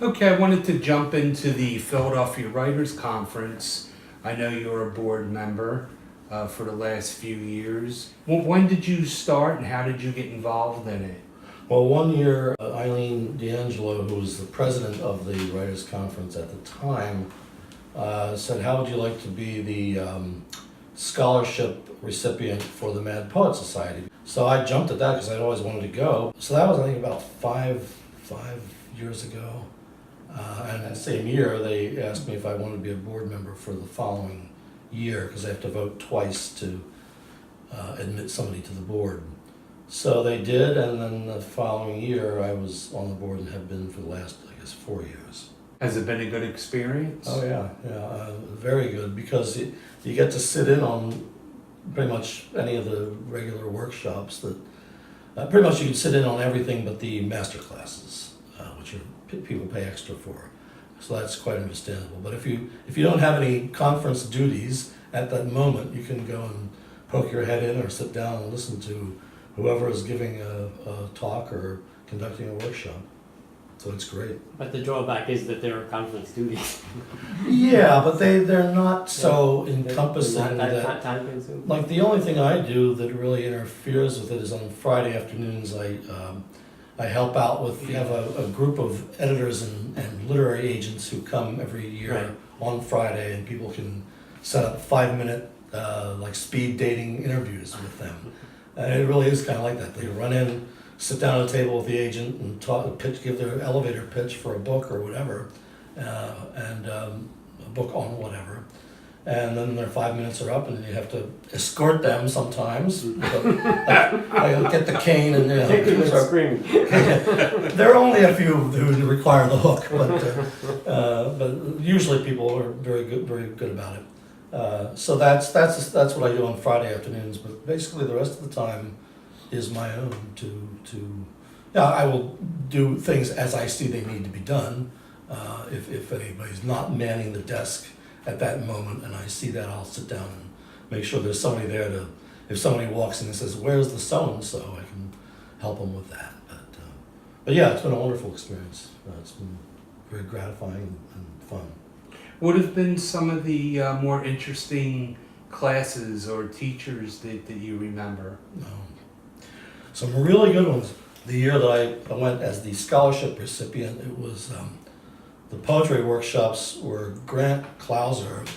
Okay, I wanted to jump into the Philadelphia Writers Conference. I know you're a board member for the last few years. Well, when did you start and how did you get involved in it? Well, one year, Eileen D'Angelo, who was the president of the Writers Conference at the time, said, how would you like to be the scholarship recipient for the Mad Poet Society? So I jumped at that because I'd always wanted to go. So that was, I think, about five years ago. And that same year, they asked me if I wanted to be a board member for the following year, because they have to vote twice to admit somebody to the board. So they did, and then the following year, I was on the board and have been for the last, I guess, 4 years. Has it been a good experience? Oh yeah, very good, because you get to sit in on pretty much any of the regular workshops that, pretty much you can sit in on everything but the master classes, which people pay extra for. So that's quite understandable. But if you don't have any conference duties at that moment, you can go and poke your head in or sit down and listen to whoever is giving a talk or conducting a workshop. So it's great. But the drawback is that there are conference duties. Yeah, but they're not so encompassing Not that, time consuming. like, the only thing I do that really interferes with it is on Friday afternoons I help out with, we have a group of editors and literary agents who come every year Right. on Friday, and people can set up 5-minute like speed dating interviews with them. And it really is kind of like that. They run in, sit down at a table with the agent and give their elevator pitch for a book or whatever, and a book on whatever. And then their 5 minutes are up, and you have to escort them sometimes. I get the cane and Start screaming. there are only a few who require the hook, but usually people are very good about it. So that's what I do on Friday afternoons. But basically, the rest of the time is my own. I will do things as I see they need to be done. If anybody's not manning the desk at that moment, and I see that, I'll sit down and make sure there's somebody there to, if somebody walks in and says, where's the so-and-so, I can help them with that. But yeah, it's been a wonderful experience. It's been very gratifying and fun. What have been some of the more interesting classes or teachers that you remember? Some really good ones. The year that I went as the scholarship recipient, it was the poetry workshops were Grant Clauser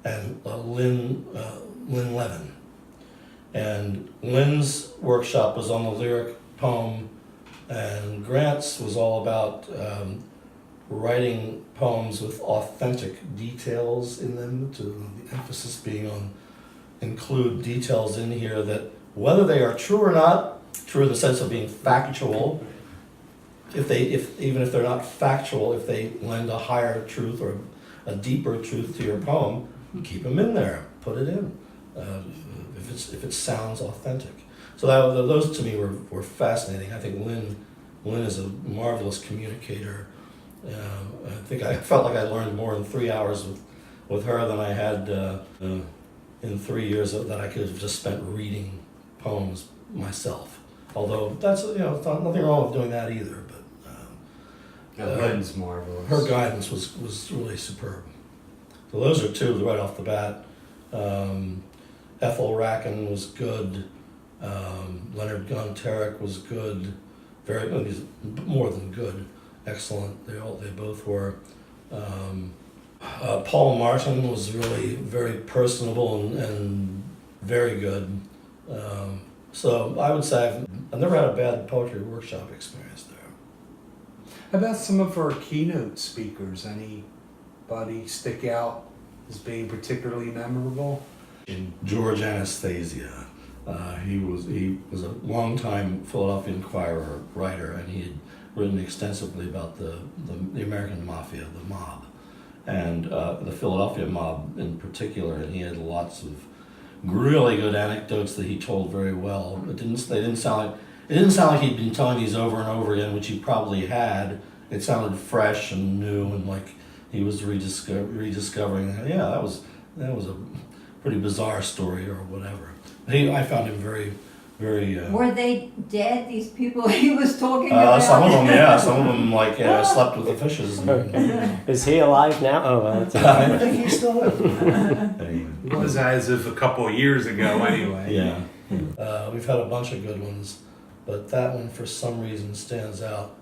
and Lynn Levin. And Lynn's workshop was on the lyric poem, and Grant's was all about writing poems with authentic details in them, to the emphasis being on include details in here that, whether they are true or not, true in the sense of being factual, even if they're not factual, if they lend a higher truth or a deeper truth to your poem, keep them in there, put it in, if it sounds authentic. So those to me were fascinating. I think Lynn is a marvelous communicator. I felt like I learned more in 3 hours with her than I had in 3 years that I could have just spent reading poems myself. Although that's nothing wrong with doing that either. But Lynn's marvelous. her guidance was really superb. So those are two right off the bat. Ethel Racken was good. Leonard Gunterick was good. He's more than good. Excellent. They both were. Paul Martin was really very personable and very good. So I would say I've never had a bad poetry workshop experience there. How about some of our keynote speakers? Anybody stick out as being particularly memorable? George Anastasia. He was a longtime Philadelphia Inquirer writer, and he had written extensively about the American Mafia, the mob, and the Philadelphia mob in particular. And he had lots of really good anecdotes that he told very well. It didn't sound like he'd been telling these over and over again, which he probably had. It sounded fresh and new, and like he was rediscovering. Yeah, that was a pretty bizarre story or whatever. I found him very, very. Were they dead, these people he was talking about? Some of them, yeah. Some of them like slept with the fishes. And, Okay. Is he alive now? Oh, well, that's I think he's still alive. Anyway. It was as of a couple of years ago, anyway. Yeah. We've had a bunch of good ones, but that one for some reason stands out.